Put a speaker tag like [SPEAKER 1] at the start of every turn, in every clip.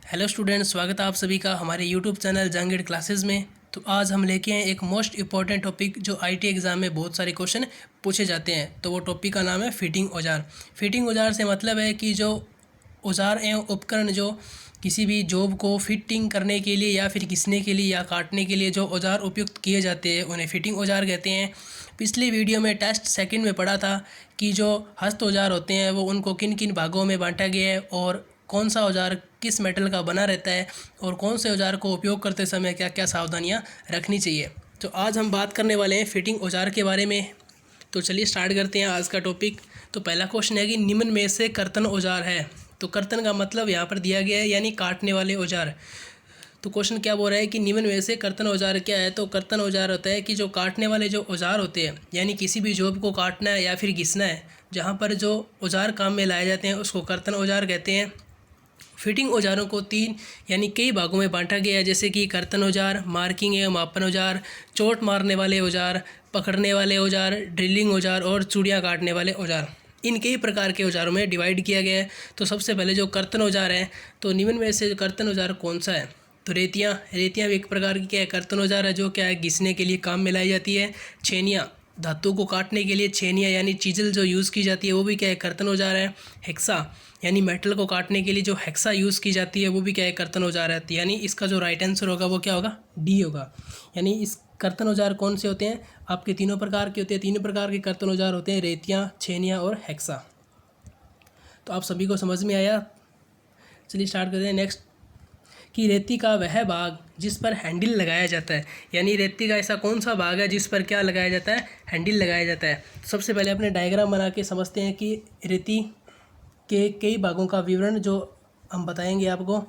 [SPEAKER 1] Hello students, स्वागत है आप सभी का हमारे यूट्यूब चैनल जहांगीर क्लासेस में। तो आज हम लेके आए एक मोस्ट इंपॉर्टेंट टॉपिक जो आईटी एग्ज़ाम में बहुत सारे क्वेश्चन पूछे जाते हैं। तो वो टॉपिक का नाम है फिटिंग औजार। फिटिंग औजार से मतलब है कि जो औजार एवं उपकरण जो किसी भी जॉब को फिटिंग करने के लिए या फिर घिसने के लिए या काटने के लिए जो औजार उपयुक्त किए जाते हैं उन्हें फिटिंग औजार कहते हैं। पिछली वीडियो में टेस्ट सेकंड में पढ़ा था कि जो हस्त औजार होते हैं वो उनको किन किन भागों में बांटा गया है और कौन सा औजार किस मेटल का बना रहता है और कौन से औजार को उपयोग करते समय क्या क्या सावधानियां रखनी चाहिए। तो आज हम बात करने वाले हैं फिटिंग औजार के बारे में। तो चलिए स्टार्ट करते हैं आज का टॉपिक। तो पहला क्वेश्चन है कि निम्न में से कर्तन औजार है। तो कर्तन का मतलब यहाँ पर दिया गया है यानी काटने वाले औजार। तो क्वेश्चन क्या बोल रहा है कि निम्न में से कर्तन औजार क्या है। तो कर्तन औजार होता है कि जो काटने वाले जो औजार होते हैं यानी किसी भी जॉब को काटना है या फिर घिसना है, जहाँ पर जो औजार काम में लाए जाते हैं उसको कर्तन औजार कहते हैं। फिटिंग औजारों को तीन यानी कई भागों में बांटा गया है, जैसे कि कर्तन औजार, मार्किंग एवं मापन औजार, चोट मारने वाले औजार, पकड़ने वाले औजार, ड्रिलिंग औजार और चूड़ियाँ काटने वाले औजार। इन कई प्रकार के औजारों में डिवाइड किया गया है। तो सबसे पहले जो कर्तन औजार है, तो निम्न में से कर्तन औजार कौन सा है। तो रेतियाँ भी एक प्रकार की क्या है, कर्तन औजार है जो क्या है घिसने के लिए काम में लाई जाती है। छेनियाँ, धातु को काटने के लिए छेनियाँ यानी चीजल जो यूज़ की जाती है वो भी क्या है कर्तन औजार है। हेक्सा यानी मेटल को काटने के लिए जो हेक्सा यूज़ की जाती है वो भी क्या है कर्तन औजार है। यानी इसका जो राइट आंसर होगा वो क्या होगा, डी होगा। यानी इस कर्तन औजार कौन से होते हैं, आपके तीनों प्रकार के होते हैं। तीनों प्रकार के कर्तन औजार होते हैं, रेतियाँ, छेनियाँ और हेक्सा। तो आप सभी को समझ में आया। चलिए स्टार्ट करते हैं नेक्स्ट कि रेती का वह भाग जिस पर हैंडल लगाया जाता है। यानी रेती का ऐसा कौन सा भाग है जिस पर क्या लगाया जाता है, हैंडल लगाया जाता है। सबसे पहले अपने डायग्राम बना के समझते हैं कि रेती के कई भागों का विवरण जो हम बताएंगे आपको।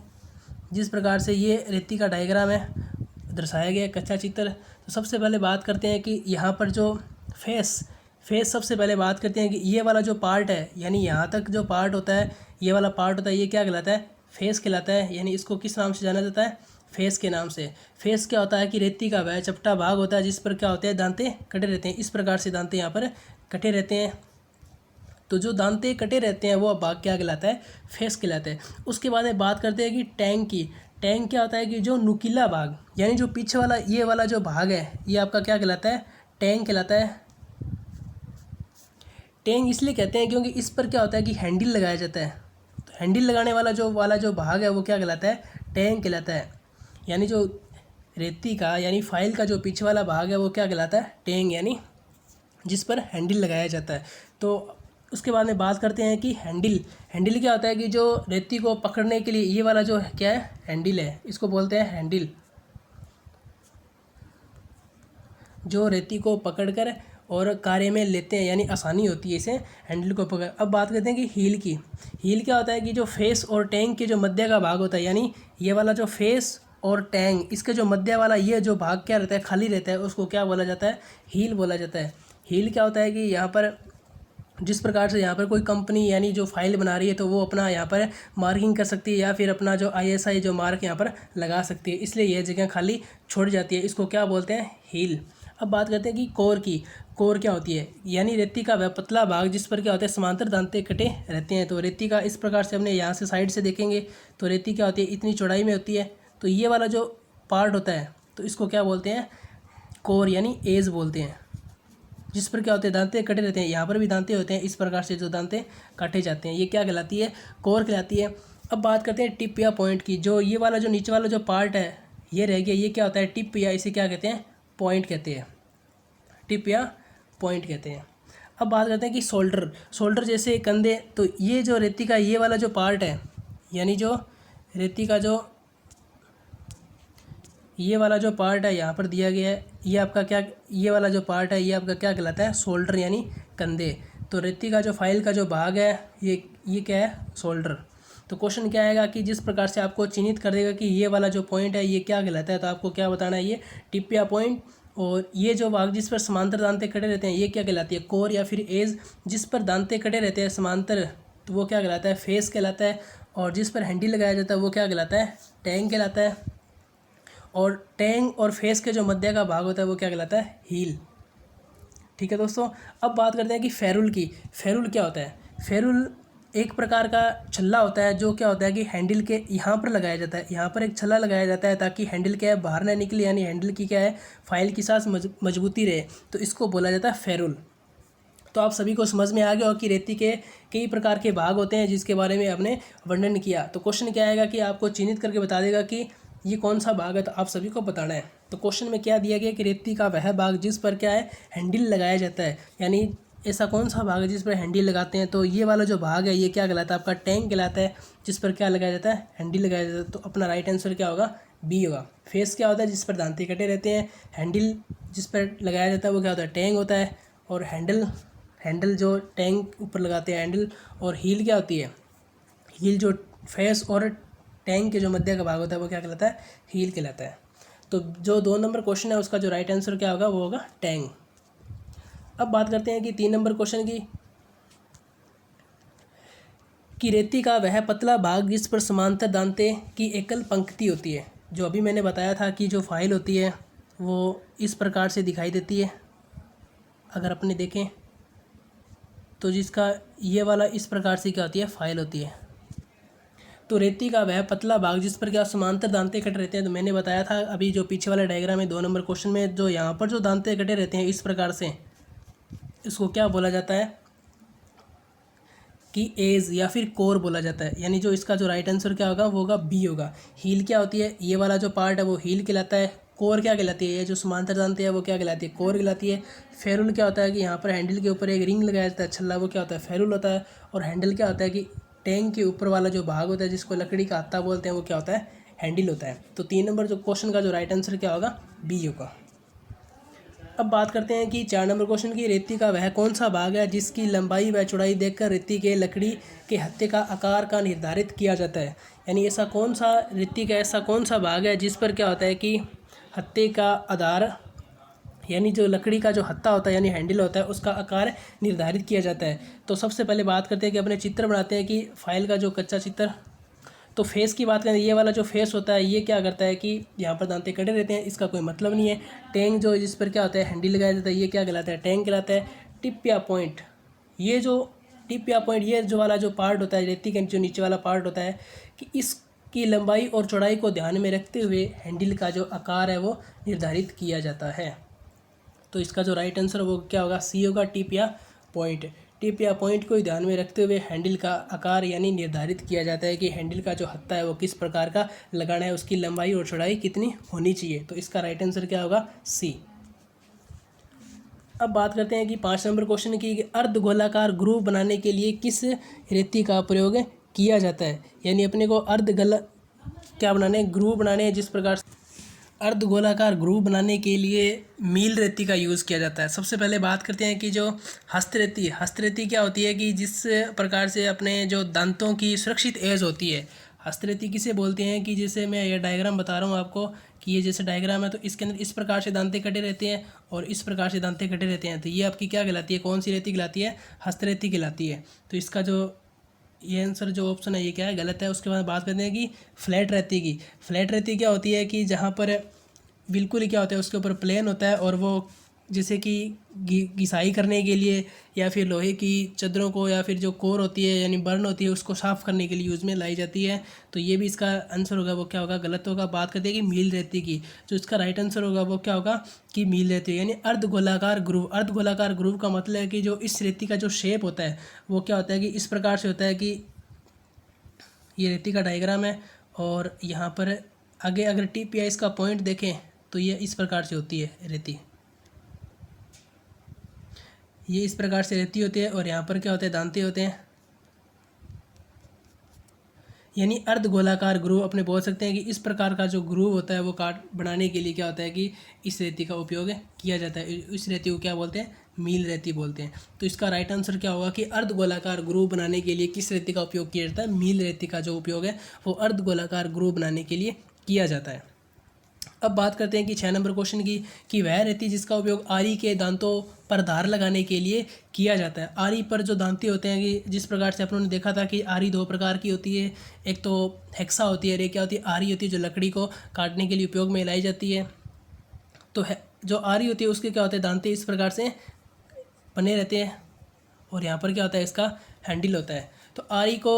[SPEAKER 1] जिस प्रकार से ये रेती का डायग्राम है दर्शाया गया कच्चा चित्र। तो सबसे पहले बात करते हैं कि यहाँ पर जो फेस सबसे पहले बात करते हैं कि ये वाला जो पार्ट है यानी यहाँ तक जो पार्ट होता है, ये वाला पार्ट होता है, ये क्या कहलाता है, फेस कहलाता है। यानी इसको किस नाम से जाना जाता है, फेस के नाम से। फेस क्या होता है कि रेती का वह चपटा भाग होता है जिस पर क्या होते हैं, दांते कटे रहते हैं। इस प्रकार से दांते यहाँ पर कटे रहते हैं। तो जो दांते कटे रहते हैं वो भाग क्या कहलाता है, फेस कहलाता है। उसके बाद में बात करते हैं कि टैंक की। टैंक क्या होता है कि जो नुकीला भाग यानी जो पीछे वाला ये वाला जो भाग है ये आपका क्या कहलाता है, टैंक कहलाता है। टैंक इसलिए कहते हैं क्योंकि इस पर क्या होता है कि हैंडल लगाया जाता है। तो हैंडल लगाने वाला जो भाग है वो क्या कहलाता है, टैंक कहलाता है। यानी जो रेती का यानी फाइल का जो पीछे वाला भाग है वो क्या कहलाता है, टैंक, यानी जिस पर हैंडल लगाया जाता है। तो उसके बाद में बात करते हैं कि हैंडल क्या होता है कि जो रेती को पकड़ने के लिए ये वाला जो क्या है, हैंडल है, इसको बोलते हैं हैंडल। जो रेती को पकड़कर और कार्य में लेते हैं यानी आसानी होती है इसे हैंडल को पकड़। अब बात करते हैं कि हील क्या होता है कि जो फेस और टैंक के जो मध्य का भाग होता है, यानी ये वाला जो फेस और टैंक इसके जो मध्य वाला ये जो भाग क्या रहता है, खाली रहता है, उसको क्या बोला जाता है, हील बोला जाता है। हील क्या होता है कि यहाँ पर जिस प्रकार से यहाँ पर कोई कंपनी यानी जो फाइल बना रही है तो वो अपना यहाँ पर मार्किंग कर सकती है या फिर अपना जो ISI जो मार्क यहाँ पर लगा सकती है, इसलिए यह जगह खाली छोड़ जाती है, इसको क्या बोलते हैं, हील। अब बात करते हैं कि कोर की। कोर क्या होती है, यानी रेती का वह पतला भाग जिस पर क्या होता है, समांतर दांते कटे रहते हैं। तो रेती का इस प्रकार से हमने यहाँ से साइड से देखेंगे तो रेती क्या होती है, इतनी चौड़ाई में होती है। तो ये वाला जो पार्ट होता है तो इसको क्या बोलते हैं, कोर यानी एज बोलते हैं। जिस पर क्या होते हैं, दांते कटे रहते हैं। यहाँ पर भी दांते होते हैं, इस प्रकार से जो दांते काटे जाते हैं ये क्या कहलाती है, कोर कहलाती है। अब बात करते हैं टिप या पॉइंट की। जो ये वाला जो नीचे वाला जो पार्ट है ये रह गया, ये क्या होता है, टिप, या इसे क्या कहते हैं, पॉइंट कहते हैं, टिप या पॉइंट कहते हैं। अब बात करते हैं कि शोल्डर जैसे कंधे। तो ये जो रेती का ये वाला जो पार्ट है यानी जो रेती का जो ये वाला जो पार्ट है यहाँ पर दिया गया है, ये आपका क्या, ये वाला जो पार्ट है ये आपका क्या कहलाता है, शोल्डर यानी कंधे। तो रेती का जो फाइल का जो भाग है ये क्या है, शोल्डर। तो क्वेश्चन क्या आएगा कि जिस प्रकार से आपको चिन्हित कर देगा कि ये वाला जो पॉइंट है ये क्या कहलाता है, तो आपको क्या बताना है, ये टिप या पॉइंट। और ये जो भाग जिस पर समांतर दांते कटे रहते हैं ये क्या कहलाती है, कोर या फिर एज। जिस पर दांते कटे रहते हैं समांतर तो वो क्या कहलाता है, फेस कहलाता है। और जिस पर हैंडल लगाया जाता है वो क्या कहलाता है, टैंक कहलाता है। और टैंक और फेस के जो मध्य का भाग होता है वो क्या कहलाता है, हील। ठीक है दोस्तों। अब बात करते हैं कि फेरुल की। फेरुल क्या होता है, फेरुल एक प्रकार का छल्ला होता है जो क्या होता है कि हैंडल के यहाँ पर लगाया जाता है, यहाँ पर एक छल्ला लगाया जाता है ताकि हैंडल क्या है बाहर ना निकले, यानी हैंडल की क्या है फाइल की सांस मजबूती रहे, तो इसको बोला जाता है फेरुल। तो आप सभी को समझ में आ गया हो कि रेती के कई प्रकार के भाग होते हैं जिसके बारे में आपने वर्णन किया। तो क्वेश्चन क्या आएगा कि आपको चिन्हित करके बता देगा कि ये कौन सा भाग है, तो आप सभी को बताना है। तो क्वेश्चन में क्या दिया गया कि रेती का वह भाग जिस पर क्या है हैंडल लगाया जाता है, यानी ऐसा कौन सा भाग है जिस पर हैंडल लगाते हैं। तो ये वाला जो भाग है ये क्या कहलाता है, आपका टैंक कहलाता है, जिस पर क्या लगाया जाता है हैंडल लगाया जाता है। तो अपना राइट आंसर क्या होगा, बी होगा। फेस क्या होता है, जिस पर दांते कटे रहते हैं। हैंडल जिस पर लगाया जाता है वो क्या होता है, टैंक होता है। और हैंडल जो टैंक ऊपर लगाते हैं हैंडल। और हील क्या होती है, हील जो फेस और टैंक के जो मध्य का भाग होता है वो क्या कहलाता है, हील कहलाता है। तो जो 2 नंबर क्वेश्चन है उसका जो राइट आंसर क्या होगा वो होगा टैंक। अब बात करते हैं कि 3 नंबर क्वेश्चन की, कि रेती का वह पतला भाग जिस पर समांतर दांते की एकल पंक्ति होती है। जो अभी मैंने बताया था कि जो फाइल होती है वो इस प्रकार से दिखाई देती है, अगर अपने देखें तो जिसका ये वाला इस प्रकार से क्या होती है फाइल होती है। तो रेती का वह पतला भाग जिस पर क्या समांतर दांते कटे रहते हैं, तो मैंने बताया था अभी जो पीछे वाला डायग्राम है 2 नंबर क्वेश्चन में, जो यहाँ पर जो दांते कटे रहते हैं इस प्रकार से, इसको क्या बोला जाता है कि एज या फिर कोर बोला जाता है। यानी जो इसका जो राइट आंसर क्या होगा वो होगा बी होगा। हील क्या होती है, ये वाला जो पार्ट है वो हील कहलाता है। कोर क्या कहलाती है, ये जो समांतर दांते हैं वो क्या कहलाती है, कोर कहलाती है। फेरुल क्या होता है कि यहाँ पर हैंडल के ऊपर एक रिंग लगाया जाता है छल्ला, वो क्या होता है फेरुल होता है। और हैंडल क्या होता है कि टैंक के ऊपर वाला जो भाग होता है जिसको लकड़ी का हत्था बोलते हैं वो क्या होता है, हैंडल होता है। तो 3 नंबर जो क्वेश्चन का जो राइट आंसर क्या होगा, बी होगा। अब बात करते हैं कि 4 नंबर क्वेश्चन की, रेती का वह कौन सा भाग है जिसकी लंबाई व चौड़ाई देखकर रेती के लकड़ी के हत्थे का आकार का निर्धारित किया जाता है। यानी ऐसा कौन सा रेती का ऐसा कौन सा भाग है जिस पर क्या होता है कि हत्थे का आधार, यानी जो लकड़ी का जो हत्था होता है यानी हैंडल होता है उसका आकार निर्धारित किया जाता है। तो सबसे पहले बात करते हैं कि अपने चित्र बनाते हैं कि फाइल का जो कच्चा चित्र। तो फेस की बात करें, ये वाला जो फेस होता है ये क्या करता है कि यहाँ पर दांते कटे रहते हैं, इसका कोई मतलब नहीं है। टैंक जो जिस पर क्या होता है हैंडल लगाया जाता है ये क्या कहलाता है, टैंक कहलाता है। टिप या पॉइंट, ये जो टिप या पॉइंट ये जो वाला जो पार्ट होता है रेती के जो नीचे वाला पार्ट होता है कि इसकी लंबाई और चौड़ाई को ध्यान में रखते हुए हैंडल का जो आकार है वो निर्धारित किया जाता है। तो इसका जो राइट आंसर वो क्या होगा, सी होगा, टिप या पॉइंट। टिप या पॉइंट को ध्यान में रखते हुए हैंडल का आकार यानी निर्धारित किया जाता है कि हैंडल का जो हत्था है वो किस प्रकार का लगाना है, उसकी लंबाई और चौड़ाई कितनी होनी चाहिए। तो इसका राइट आंसर क्या होगा, सी। अब बात करते हैं कि 5 नंबर क्वेश्चन की, अर्धगोलाकार ग्रूव बनाने के लिए किस रेती का प्रयोग किया जाता है। यानी अपने को क्या बनाने, ग्रूव बनाने हैं, जिस प्रकार से अर्धगोलाकार ग्रूव बनाने के लिए मील रेती का यूज़ किया जाता है। सबसे पहले बात करते हैं कि जो हस्तरेती क्या होती है कि जिस प्रकार से अपने जो दांतों की सुरक्षित एज होती है। हस्तरेती किसे बोलते हैं कि जैसे मैं ये डायग्राम बता रहा हूँ आपको कि ये जैसे डायग्राम है तो इसके अंदर इस प्रकार से दांते कटे रहते हैं और इस प्रकार से दांते कटे रहते हैं, तो ये आपकी क्या कहलाती है, कौन सी रेती कहलाती है, हस्तरेती कहलाती है। तो इसका जो ये आंसर जो ऑप्शन है ये क्या है, गलत है। उसके बाद बात करते हैं कि फ्लैट रेती की। फ्लैट रेती क्या होती है कि जहाँ पर बिल्कुल ही क्या होता है उसके ऊपर प्लेन होता है और वो जैसे कि घिसाई करने के लिए या फिर लोहे की चादरों को या फिर जो कोर होती है यानी बर्न होती है उसको साफ़ करने के लिए यूज़ में लाई जाती है। तो ये भी इसका आंसर होगा वो क्या होगा, गलत होगा। बात करते हैं कि मील रेती की, जो इसका राइट आंसर होगा वो क्या होगा कि मील रेती यानी अर्धगोलाकार ग्रूव। अर्धगोलाकार ग्रूव का मतलब है कि जो इस रेती का जो शेप होता है वो क्या होता है कि इस प्रकार से होता है कि ये रेती का डायग्राम है और यहाँ पर आगे अगर टिप या इसका पॉइंट देखें तो ये इस प्रकार से होती है रेती, ये इस प्रकार से रेती होती है और यहाँ पर क्या होते हैं, दांते होते हैं। यानी अर्धगोलाकार ग्रूव अपने बोल सकते हैं कि इस प्रकार का जो ग्रूव होता है वो काट बनाने के लिए क्या होता है कि इस रेती का उपयोग किया जाता है। इस रेती को क्या बोलते हैं, मील रेती बोलते हैं। तो इसका राइट आंसर क्या होगा कि अर्धगोलाकार ग्रूव बनाने के लिए किस रेती का उपयोग किया जाता है, मील रेती का जो उपयोग है वो अर्धगोलाकार ग्रूव बनाने के लिए किया जाता है। अब बात करते हैं कि 6 नंबर क्वेश्चन की, कि वह रेती जिसका उपयोग आरी के दांतों पर धार लगाने के लिए किया जाता है। आरी पर जो दांते होते हैं कि जिस प्रकार से अपनों ने देखा था कि आरी 2 प्रकार की होती है, एक तो हेक्सा होती है और एक क्या होती है, आरी होती है जो लकड़ी को काटने के लिए उपयोग में लाई जाती है। तो जो आरी होती है उसके क्या होते हैं, दांते इस प्रकार से बने रहते हैं और यहाँ पर क्या होता है, इसका हैंडल होता है। तो आरी को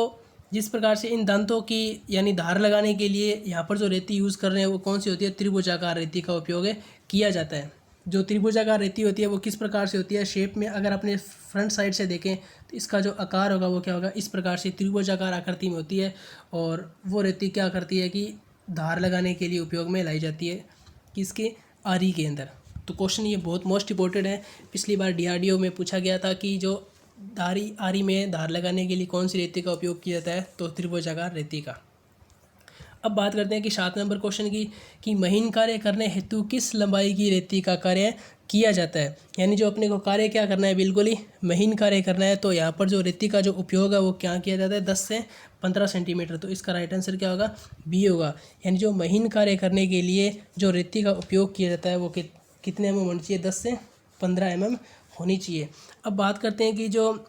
[SPEAKER 1] जिस प्रकार से इन दांतों की यानी धार लगाने के लिए यहाँ पर जो रेती यूज़ कर रहे हैं वो कौन सी होती है, त्रिभुजाकार रेती का उपयोग किया जाता है। जो त्रिभुजाकार रेती होती है वो किस प्रकार से होती है, शेप में अगर अपने फ्रंट साइड से देखें तो इसका जो आकार होगा वो क्या होगा, इस प्रकार से त्रिभुजाकार आकृति में होती है। और वो रेती क्या करती है कि धार लगाने के लिए उपयोग में लाई जाती है किसके, आरी के अंदर। तो क्वेश्चन ये बहुत मोस्ट इंपॉर्टेंट है। पिछली बार डीआरडीओ में पूछा गया था कि जो आरी में धार लगाने के लिए कौन सी रेती का उपयोग किया जाता है, तो त्रिभुजाकार रेती का। अब बात करते हैं कि 7 नंबर क्वेश्चन की, कि महीन कार्य करने हेतु किस लंबाई की रेती का कार्य किया जाता है। यानी जो अपने को कार्य क्या करना है, बिल्कुल ही महीन कार्य करना है। तो यहाँ पर जो रेती का जो उपयोग है वो क्या किया जाता है, 10 से 15 सेंटीमीटर। तो इसका राइट आंसर क्या होगा, बी होगा। यानी जो महीन कार्य करने के लिए जो रेती का उपयोग किया जाता है वो कितने mm होनी चाहिए, 10 से 15 mm होनी चाहिए। अब बात करते हैं कि जो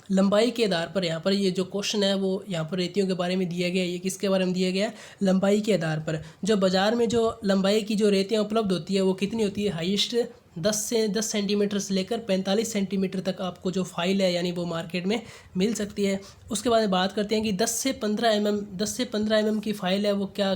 [SPEAKER 1] लंबाई के आधार पर, यहाँ पर ये जो क्वेश्चन है वो यहाँ पर रेतियों के बारे में दिया गया है। ये किसके बारे में दिया गया है, लंबाई के आधार पर। जो बाज़ार में जो लंबाई की जो रेतियाँ उपलब्ध होती है वो कितनी होती है, हाईएस्ट 10 सेंटीमीटर से लेकर 45 सेंटीमीटर तक आपको जो फाइल है यानी वो मार्केट में मिल सकती है। उसके बाद बात करते हैं कि 10 से 15 mm की फाइल है वो क्या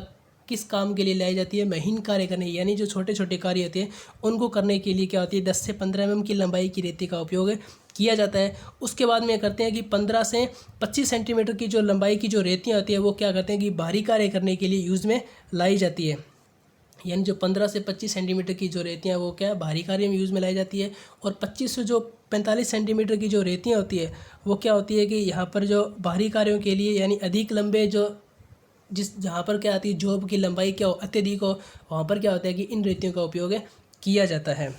[SPEAKER 1] किस काम के लिए लाई जाती है, महीन कार्य करने, यानी जो छोटे छोटे कार्य होते हैं उनको करने के लिए क्या होती है, 10 से 15 mm की लंबाई की रेती का उपयोग किया जाता है। उसके बाद में करते हैं कि 15 से 25 सेंटीमीटर की जो लंबाई की जो रेतियाँ होती है वो क्या करते हैं कि भारी कार्य करने के लिए यूज़ में लाई जाती है। यानी जो 15 से 25 सेंटीमीटर की जो रेतियाँ वो क्या भारी कार्य में यूज़ में लाई जाती है। और 25 से जो 45 सेंटीमीटर की जो रेतियाँ होती है वो क्या होती है कि यहाँ पर जो भारी कार्यों के लिए यानी अधिक लंबे जो जहाँ पर क्या आती है, जॉब की लंबाई क्या हो अत्यधिक हो, वहाँ पर क्या होता है कि इन रेतियों का उपयोग किया जाता है।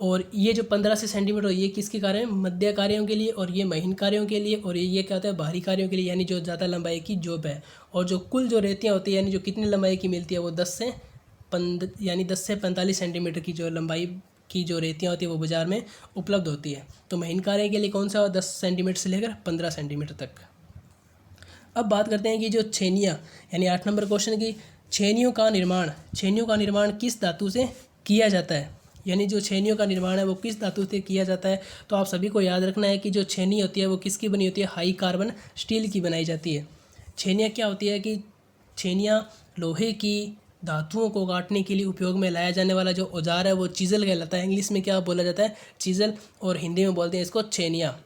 [SPEAKER 1] और ये जो 15 से सेंटीमीटर ये किसके कार्य हैं, मध्य कार्यों के लिए, और ये महीन कार्यों के लिए, और ये क्या होता है, भारी कार्यों के लिए, यानी जो ज़्यादा लंबाई की जॉब है। और जो कुल जो रेतियाँ होती है यानी जो कितनी लंबाई की मिलती है वो 10 से 45 सेंटीमीटर की जो लंबाई की जो रेतियाँ होती है वो बाज़ार में उपलब्ध होती है। तो महीन कार्य के लिए कौन सा, 10 सेंटीमीटर से लेकर 15 सेंटीमीटर तक। अब बात करते हैं कि जो छेनियाँ, यानी 8 नंबर क्वेश्चन की, छेनियों का निर्माण किस धातु से किया जाता है। यानी जो छेनियों का निर्माण है वो किस धातु से किया जाता है। तो आप सभी को याद रखना है कि जो छेनी होती है वो किसकी बनी होती है, हाई कार्बन स्टील की बनाई जाती है। छेनियाँ क्या होती है कि छेनियाँ लोहे की धातुओं को काटने के लिए उपयोग में लाया जाने वाला जो औजार है वो चीज़ल कहलाता है। इंग्लिश में क्या बोला जाता है, चीज़ल, और हिंदी में बोलते हैं इसको छेनियाँ।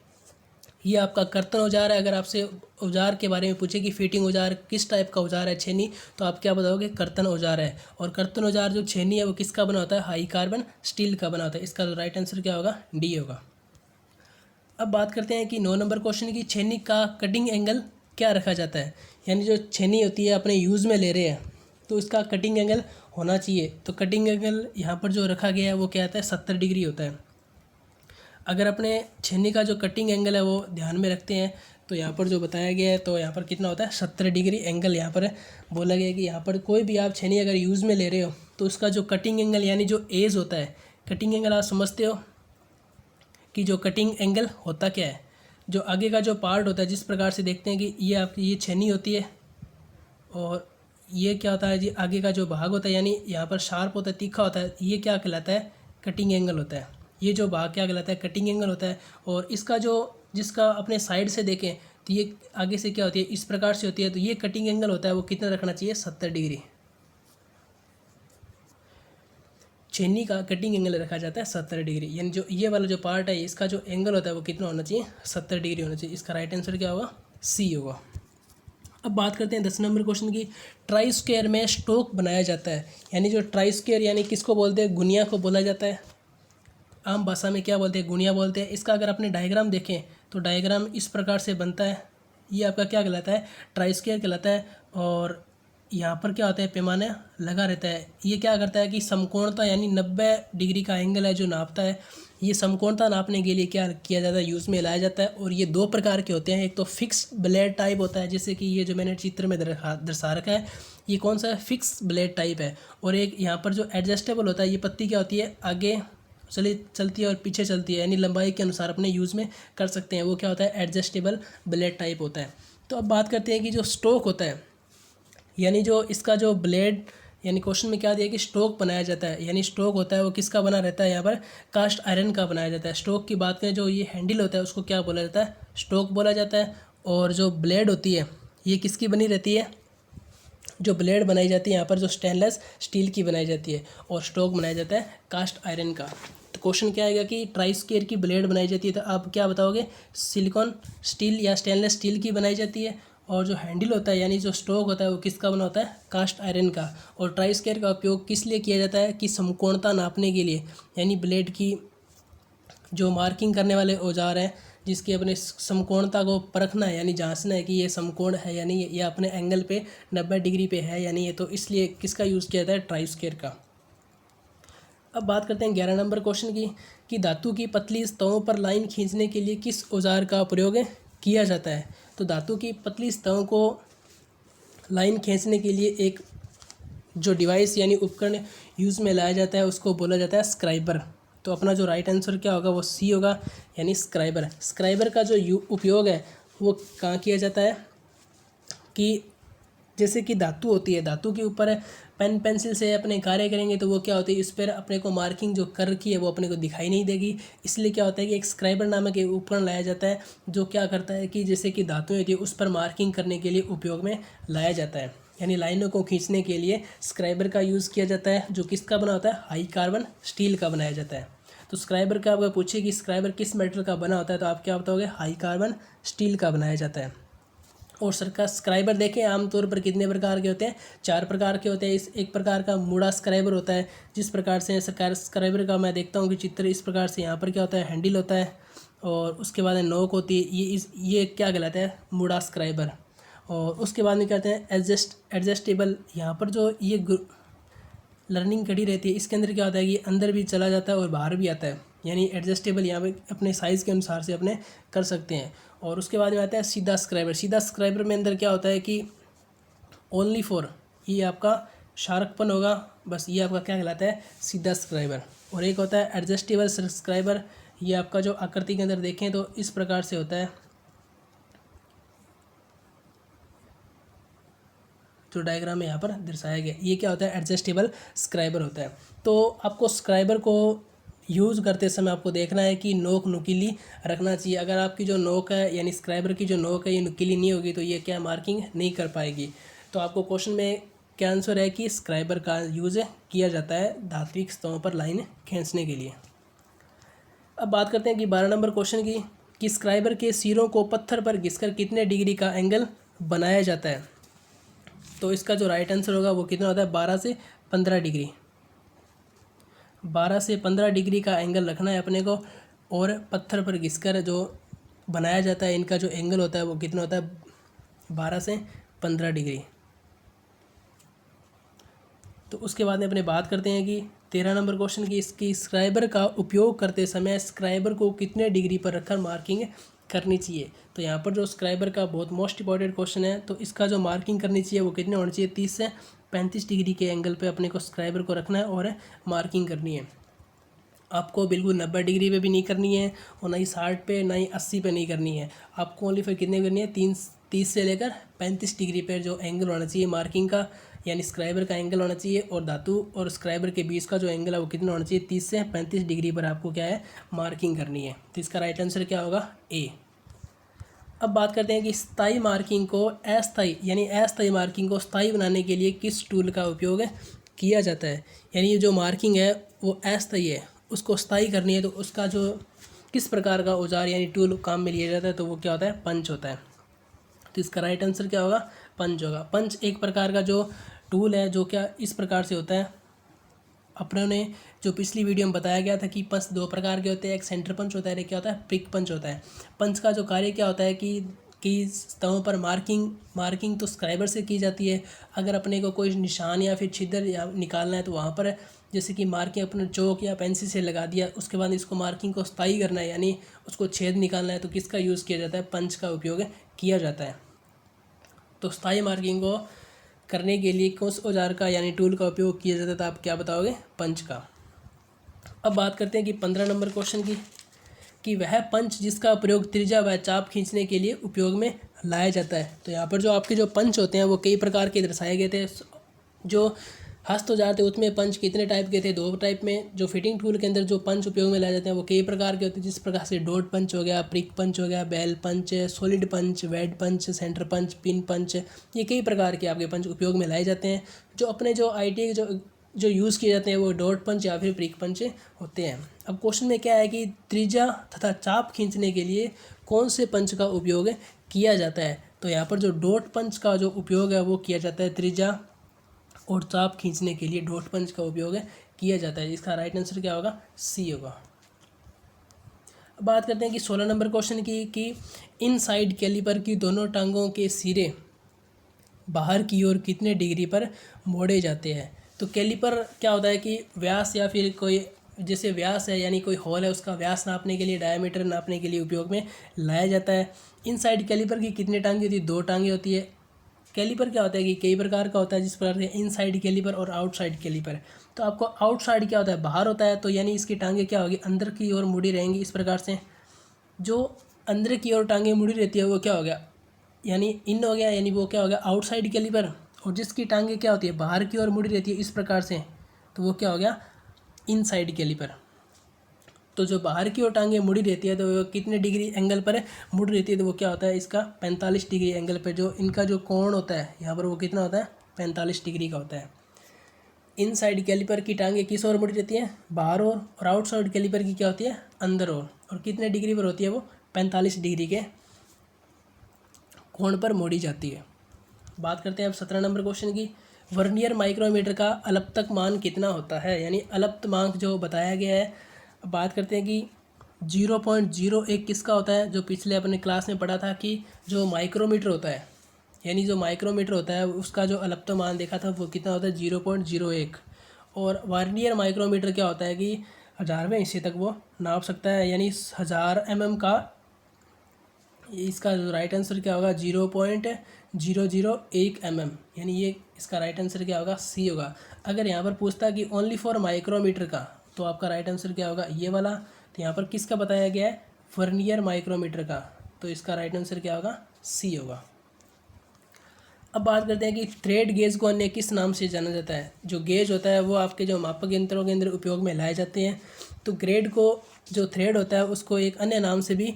[SPEAKER 1] ये आपका कर्तन औजार है। अगर आपसे औजार के बारे में पूछे कि फिटिंग औजार किस टाइप का औजार है छेनी, तो आप क्या बताओगे, कर्तन औजार है। और कर्तन औजार जो छेनी है वो किसका बना होता है, हाई कार्बन स्टील का बना होता है। इसका राइट आंसर क्या होगा, डी होगा। अब बात करते हैं कि 9 नंबर क्वेश्चन की, छेनी का कटिंग एंगल क्या रखा जाता है। यानी जो छेनी होती है अपने यूज़ में ले रहे हैं तो इसका कटिंग एंगल होना चाहिए। तो कटिंग एंगल यहाँ पर जो रखा गया है वो क्या आता है, 70 डिग्री होता है। अगर अपने छेनी का जो कटिंग एंगल है वो ध्यान में रखते हैं तो यहाँ पर जो बताया गया है तो यहाँ पर कितना होता है, 70 डिग्री एंगल यहाँ पर बोला गया है कि यहाँ पर कोई भी आप छेनी अगर यूज़ में ले रहे हो तो उसका जो कटिंग एंगल यानी जो एज होता है, कटिंग एंगल आप समझते हो कि जो कटिंग एंगल होता क्या है, जो आगे का जो पार्ट होता है, जिस प्रकार से देखते हैं कि ये आपकी ये छेनी होती है और ये क्या होता है जी, आगे का जो भाग होता है यानी यहाँ पर शार्प होता है, तीखा होता है, ये क्या कहलाता है, कटिंग एंगल होता है। ये जो भाग क्या कहलाता है, कटिंग एंगल होता है। और इसका जो जिसका अपने साइड से देखें तो ये आगे से क्या होती है, इस प्रकार से होती है, तो ये कटिंग एंगल होता है वो कितना रखना चाहिए, 70 डिग्री। छेनी का कटिंग एंगल रखा जाता है 70 डिग्री। यानी जो ये वाला जो पार्ट है इसका जो एंगल होता है वो कितना होना चाहिए, 70 डिग्री होना चाहिए। इसका राइट आंसर क्या होगा, सी होगा। अब बात करते हैं 10 नंबर क्वेश्चन की, ट्राई स्क्वायर में स्टोक बनाया जाता है। यानी जो ट्राई स्क्वायर यानी किसको बोलते हैं, गुनिया को बोला जाता है। आम भाषा में क्या बोलते हैं, गुनिया बोलते हैं। इसका अगर अपने डायग्राम देखें तो डायग्राम इस प्रकार से बनता है। ये आपका क्या कहलाता है, ट्राई स्क्वायर कहलाता है। और यहाँ पर क्या होता है, पैमाना लगा रहता है। ये क्या करता है कि समकोणता यानी 90 डिग्री का एंगल है जो नापता है। ये समकोणता नापने के लिए क्या किया जाता है, यूज़ में लाया जाता है। और ये 2 प्रकार के होते हैं, एक तो फिक्स ब्लेड टाइप होता है, जैसे कि ये जो मैंने चित्र में दर्शा रखा है, ये कौन सा है, फिक्स ब्लेड टाइप है। और एक यहाँ पर जो एडजस्टेबल होता है, ये पत्ती क्या होती है, आगे चलती है और पीछे चलती है, यानी लंबाई के अनुसार अपने यूज़ में कर सकते हैं। वो क्या होता है, एडजस्टेबल ब्लेड टाइप होता है। तो अब बात करते हैं कि जो स्टोक होता है, यानी जो इसका जो ब्लेड यानी क्वेश्चन में क्या दिया कि स्टोक बनाया जाता है, यानी स्टोक होता है वो किसका बना रहता है, यहाँ पर कास्ट आयरन का बनाया जाता है। स्टोक की बात करें, जो ये हैंडल होता है उसको क्या बोला जाता है, स्टोक बोला जाता है। और जो ब्लेड होती है ये किसकी बनी रहती है, जो ब्लेड बनाई जाती है यहाँ पर जो स्टेनलेस स्टील की बनाई जाती है, और स्टोक बनाया जाता है कास्ट आयरन का। तो क्वेश्चन क्या आएगा कि ट्राई स्क्वायर की ब्लेड बनाई जाती है, तो आप क्या बताओगे, सिलिकॉन स्टील या स्टेनलेस स्टील की बनाई जाती है। और जो हैंडल होता है यानी जो स्टोक होता है वो किसका बना होता है, कास्ट आयरन का। और ट्राई स्क्वायर का उपयोग किस लिए किया जाता है, कि समकोणता नापने के लिए, यानी ब्लेड की जो मार्किंग करने वाले औजार हैं जिसकी अपने समकोणता को परखना है, यानी जांचना है कि ये समकोण है यानी ये अपने एंगल पे 90 डिग्री पे है यानी ये, तो इसलिए किसका यूज़ किया जाता है, ट्राई स्क्वायर का। अब बात करते हैं 11 नंबर क्वेश्चन की, कि धातु की पतली सतहों पर लाइन खींचने के लिए किस औजार का प्रयोग किया जाता है। तो धातु की पतली सतहों को लाइन खींचने के लिए एक जो डिवाइस यानी उपकरण यूज़ में लाया जाता है उसको बोला जाता है स्क्राइबर। तो अपना जो राइट आंसर क्या होगा, वो सी होगा, यानी स्क्राइबर। स्क्राइबर का जो उपयोग है वो कहाँ किया जाता है, कि जैसे कि धातु होती है, धातु के ऊपर पेन पेंसिल से अपने कार्य करेंगे तो वो क्या होती है, इस पर अपने को मार्किंग जो कर रखी है वो अपने को दिखाई नहीं देगी। इसलिए क्या होता है कि एक स्क्राइबर नामक एक उपकरण लाया जाता है जो क्या करता है कि जैसे कि धातुएं होती है उस पर मार्किंग करने के लिए उपयोग में लाया जाता है, यानी लाइनों को खींचने के लिए स्क्राइबर का यूज़ किया जाता है, जो किसका बना होता है, हाई कार्बन स्टील का बनाया जाता है। तो स्क्राइबर का आपको पूछे कि स्क्राइबर किस मेटल का बना होता है, तो आप क्या बताओगे, हाई कार्बन स्टील का बनाया जाता है। और सरकार स्क्राइबर देखें आमतौर पर कितने प्रकार के होते हैं, 4 प्रकार के होते हैं। इस एक प्रकार का मुड़ा स्क्राइबर होता है, जिस प्रकार से सरकार स्क्राइबर का मैं देखता हूँ कि चित्र इस प्रकार से, यहाँ पर क्या होता है, हैंडल होता है और उसके बाद नोक होती है, ये क्या कहलाता है, मुड़ा स्क्राइबर। और उसके बाद में कहते हैं एडजस्टेबल, यहाँ पर जो ये लर्निंग कड़ी रहती है इसके अंदर क्या होता है कि अंदर भी चला जाता है और बाहर भी आता है, यानी एडजस्टेबल यहाँ पे अपने साइज़ के अनुसार से अपने कर सकते हैं। और उसके बाद में आता है सीधा स्क्राइबर। सीधा स्क्राइबर में अंदर क्या होता है कि ओनली फॉर, ये आपका शार्कपन होगा, बस ये आपका क्या कहलाता है, सीधा स्क्राइबर। और एक होता है एडजस्टेबल स्क्राइबर, ये आपका जो आकृति के अंदर देखें तो इस प्रकार से होता है, जो डायग्राम में यहाँ पर दर्शाया गया, ये क्या होता है, एडजस्टेबल स्क्राइबर होता है। तो आपको स्क्राइबर को यूज़ करते समय आपको देखना है कि नोक नुकीली रखना चाहिए। अगर आपकी जो नोक है यानी स्क्राइबर की जो नोक है ये नुकीली नहीं होगी तो ये क्या मार्किंग नहीं कर पाएगी। तो आपको क्वेश्चन में क्या आंसर है कि स्क्राइबर का यूज़ किया जाता है धात्विक सतहों पर लाइन खींचने के लिए। अब बात करते हैं कि 12 नंबर क्वेश्चन की, कि स्क्राइबर के सिरों को पत्थर पर घिसकर कितने डिग्री का एंगल बनाया जाता है। तो इसका जो राइट आंसर होगा वो कितना होता है, 12 से 15 डिग्री। 12 से 15 डिग्री का एंगल रखना है अपने को, और पत्थर पर घिसकर जो बनाया जाता है इनका जो एंगल होता है वो कितना होता है, 12 से 15 डिग्री। तो उसके बाद में अपने बात करते हैं कि 13 नंबर क्वेश्चन की, इसकी स्क्राइबर का उपयोग करते समय स्क्राइबर को कितने डिग्री पर रखकर मार्किंग करनी चाहिए। तो यहाँ पर जो स्क्राइबर का बहुत मोस्ट इंपॉर्टेंट क्वेश्चन है, तो इसका जो मार्किंग करनी चाहिए वो कितने होनी चाहिए, 30 से 35 डिग्री के एंगल पे अपने को स्क्राइबर को रखना है और मार्किंग करनी है। आपको बिल्कुल 90 डिग्री पे भी नहीं करनी है और ना ही 60 पे ना ही 80 पे नहीं करनी है। आपको ओनली फिर कितने करनी है, 30 से लेकर 35 डिग्री पर जो एंगल होना चाहिए मार्किंग का, यानी स्क्राइबर का एंगल होना चाहिए, और धातु और स्क्राइबर के बीच का जो एंगल है वो कितना होना चाहिए, 30 से 35 डिग्री पर आपको क्या है, मार्किंग करनी है। तो इसका राइट आंसर क्या होगा, ए। अब बात करते हैं कि स्थायी मार्किंग को अस्थायी यानी अस्थायी मार्किंग को स्थायी बनाने के लिए किस टूल का उपयोग किया जाता है। यानी ये जो मार्किंग है वो अस्थायी है, उसको स्थायी करनी है तो उसका जो किस प्रकार का औजार यानी टूल काम में लिया जाता है, तो वो क्या होता है, पंच होता है। तो इसका राइट आंसर क्या होगा, पंच होगा। पंच एक प्रकार का जो टूल है जो क्या इस प्रकार से होता है, अपनों ने जो पिछली वीडियो में बताया गया था कि पंच 2 प्रकार के होते हैं, एक सेंटर पंच होता है, एक क्या होता है, प्रिक पंच होता है। पंच का जो कार्य क्या होता है कि सतहों पर मार्किंग तो स्क्राइबर से की जाती है। अगर अपने को कोई निशान या फिर छिद्र या निकालना है तो वहाँ पर जैसे कि मार्किंग अपने चौक या पेंसिल से लगा दिया, उसके बाद इसको मार्किंग को स्थायी करना है यानी उसको छेद निकालना है, तो किसका यूज़ किया जाता है, पंच का उपयोग किया जाता है। तो स्थायी मार्किंग को करने के लिए कौन औजार का यानी टूल का उपयोग किया जाता है, तो आप क्या बताओगे, पंच का। अब बात करते हैं कि 15 नंबर क्वेश्चन की, कि वह पंच जिसका प्रयोग त्रिज्या व चाप खींचने के लिए उपयोग में लाया जाता है। तो यहाँ पर जो आपके जो पंच होते हैं वो कई प्रकार के दर्शाए गए थे। जो हस्त औजार थे उसमें पंच कितने टाइप के थे? 2 टाइप में। जो फिटिंग टूल के अंदर जो पंच उपयोग में लाए जाते हैं वो कई प्रकार के होते हैं, जिस प्रकार से डॉट पंच हो गया, प्रिक पंच हो गया, बेल पंच, सॉलिड पंच, वेड पंच, सेंटर पंच, पिन पंच, ये कई प्रकार के आपके पंच उपयोग में लाए जाते हैं। जो अपने जो ITA जो यूज़ किए जाते हैं वो डॉट पंच या फिर प्रिक पंच होते हैं। अब क्वेश्चन में क्या है कि त्रिज्या तथा चाप खींचने के लिए कौन से पंच का उपयोग किया जाता है? तो यहाँ पर जो डॉट पंच का जो उपयोग है वो किया जाता है त्रिज्या और चाप खींचने के लिए डॉट पंच का उपयोग किया जाता है। इसका राइट आंसर क्या होगा? सी होगा। अब बात करते हैं कि 16 नंबर क्वेश्चन की कि इन साइड कैलिपर की दोनों टांगों के सिरे बाहर की ओर कितने डिग्री पर मोड़े जाते हैं? तो कैलिपर क्या होता है कि व्यास या फिर कोई जैसे व्यास है यानी कोई होल है उसका व्यास नापने के लिए, डायमीटर नापने के लिए उपयोग में लाया जाता है। इन साइड कैलिपर की कितनी टांगे होती है? 2 टांगे होती है। कैलिपर क्या होता है कि कई प्रकार का होता है, जिस प्रकार से इनसाइड कैलिपर और आउटसाइड कैलिपर। तो आपको आउटसाइड क्या होता है? बाहर होता है, तो यानी इसकी टांगे क्या होगी? अंदर की ओर मुड़ी रहेंगी इस प्रकार से। जो अंदर की ओर टांगे मुड़ी रहती है वो क्या हो गया? यानी इन हो गया, यानी वो क्या हो गया? Outside calliper. और जिसकी टांगे क्या होती है? बाहर की ओर मुड़ी रहती है इस प्रकार से, तो वो क्या हो गया? Inside calliper. तो जो बाहर की ओर टांगे मुड़ी रहती है तो वो कितने डिग्री एंगल पर मुड़ रहती है? तो वो क्या होता है? इसका 45 डिग्री एंगल पर जो इनका जो कोण होता है यहाँ पर वो कितना होता है? 45 डिग्री का होता है। इन साइड कैलिपर की टांगे किस ओर मुड़ी रहती है? बाहर ओर। और आउटसाइड कैलिपर की क्या होती है? अंदर ओर। और कितने डिग्री पर होती है वो? 45 डिग्री के कोण पर मोड़ी जाती है। बात करते हैं अब 17 नंबर क्वेश्चन की। वर्नियर माइक्रोमीटर का अलपतक मान कितना होता है? यानी अलपतमांक जो बताया गया है। अब बात करते हैं कि 0.01 किसका होता है? जो पिछले अपने क्लास में पढ़ा था कि जो माइक्रोमीटर होता है, यानी जो माइक्रोमीटर होता है उसका जो अलपतमांक मान देखा था वो कितना होता है? 0.01। और वर्नियर माइक्रोमीटर क्या होता है कि 1000वें हिस्से तक वो नाप सकता है, यानी 1000 mm का। इसका जो राइट आंसर क्या होगा? 0.001 mm, यानी ये इसका राइट आंसर क्या होगा? सी होगा। अगर यहाँ पर पूछता कि ओनली फॉर माइक्रोमीटर का, तो आपका राइट आंसर क्या होगा? ये वाला। तो यहाँ पर किसका बताया गया है? वर्नियर माइक्रोमीटर का, तो इसका राइट आंसर क्या होगा? सी होगा। अब बात करते हैं कि थ्रेड गेज को अन्य किस नाम से जाना जाता है? जो गेज होता है वो आपके जो मापक यंत्रों के अंदर उपयोग में लाए जाते हैं। तो ग्रेड को जो थ्रेड होता है उसको एक अन्य नाम से भी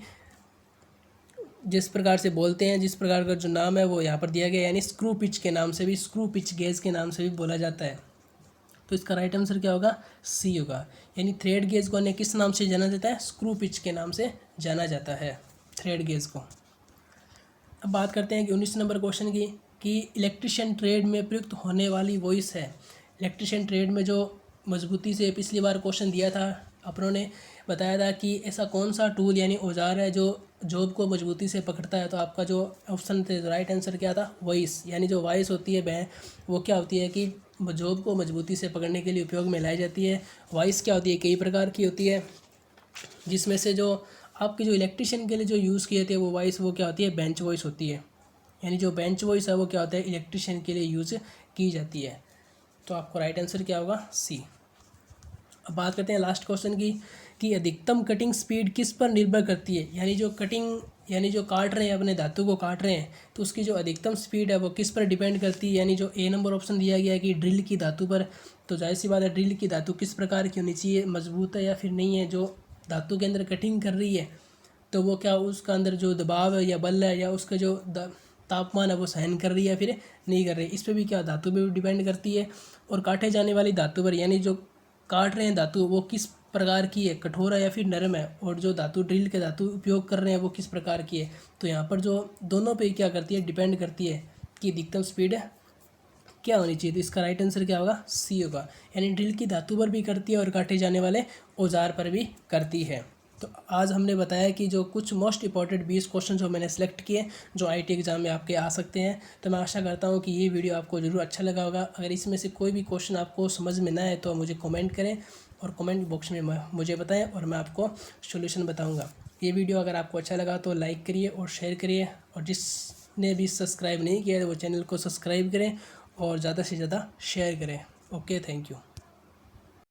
[SPEAKER 1] जिस प्रकार से बोलते हैं, जिस प्रकार का जो नाम है वो यहाँ पर दिया गया है, यानी स्क्रू पिच के नाम से भी, स्क्रू पिच गेज के नाम से भी बोला जाता है। तो इसका राइट आंसर क्या होगा? सी होगा। यानी थ्रेड गेज को अन्य किस नाम से जाना जाता है? स्क्रू पिच के नाम से जाना जाता है थ्रेड गेज को। अब बात करते हैं कि 19 नंबर क्वेश्चन की कि इलेक्ट्रिशियन ट्रेड में प्रयुक्त होने वाली वॉइस है। इलेक्ट्रिशियन ट्रेड में जो मजबूती से पिछली बार क्वेश्चन दिया था, अपनों ने बताया था कि ऐसा कौन सा टूल यानी औजार है जो जॉब को मजबूती से पकड़ता है। तो आपका जो ऑप्शन थे राइट आंसर क्या था? वॉइस। यानी जो वॉइस होती है वो क्या होती है कि जॉब को मजबूती से पकड़ने के लिए उपयोग में लाई जाती है। वॉइस क्या होती है? कई प्रकार की होती है, जिसमें से जो आपके जो इलेक्ट्रिशियन के लिए जो यूज़ किए थे वो वॉइस वो क्या होती है? बेंच वॉइस होती है। यानी जो बेंच वॉइस है वो क्या होता है? इलेक्ट्रिशियन के लिए यूज़ की जाती है। तो आपको राइट आंसर क्या होगा? सी। अब बात करते हैं लास्ट क्वेश्चन की कि अधिकतम कटिंग स्पीड किस पर निर्भर करती है? यानी जो कटिंग यानी जो काट रहे हैं, अपने धातु को काट रहे हैं, तो उसकी जो अधिकतम स्पीड है वो किस पर डिपेंड करती है? यानी जो ए नंबर ऑप्शन दिया गया है कि ड्रिल की धातु पर। तो जाहिर सी बात है ड्रिल की धातु किस प्रकार की होनी चाहिए? मजबूत है या फिर नहीं है? जो धातु के अंदर कटिंग कर रही है तो वो क्या उसका अंदर जो दबाव है या बल है या उसका जो तापमान है वो सहन कर रही है फिर नहीं कर रही, इस पर भी क्या धातु पे भी डिपेंड करती है। और काटे जाने वाली धातु पर, यानी जो काट रहे हैं धातु वो किस प्रकार की है? कठोर है या फिर नरम है? और जो धातु ड्रिल के धातु उपयोग कर रहे हैं वो किस प्रकार की है? तो यहाँ पर जो दोनों पे क्या करती है? डिपेंड करती है कि अधिकतम स्पीड क्या होनी चाहिए। तो इसका राइट आंसर क्या होगा? सी होगा। यानी ड्रिल की धातु पर भी करती है और काटे जाने वाले औजार पर भी करती है। तो आज हमने बताया कि जो कुछ मोस्ट इंपॉर्टेंट 20 क्वेश्चन जो मैंने सेलेक्ट किए जो आईटी एग्ज़ाम में आपके आ सकते हैं। तो मैं आशा करता हूँ कि ये वीडियो आपको ज़रूर अच्छा लगा होगा। अगर इसमें से कोई भी क्वेश्चन आपको समझ में ना आए तो मुझे कमेंट करें और कमेंट बॉक्स में मुझे बताएं और मैं आपको सॉल्यूशन बताऊँगा। ये वीडियो अगर आपको अच्छा लगा तो लाइक करिए और शेयर करिए, और जिसने भी सब्सक्राइब नहीं किया है वो चैनल को सब्सक्राइब करें और ज़्यादा से ज़्यादा शेयर करें। Okay, thank you.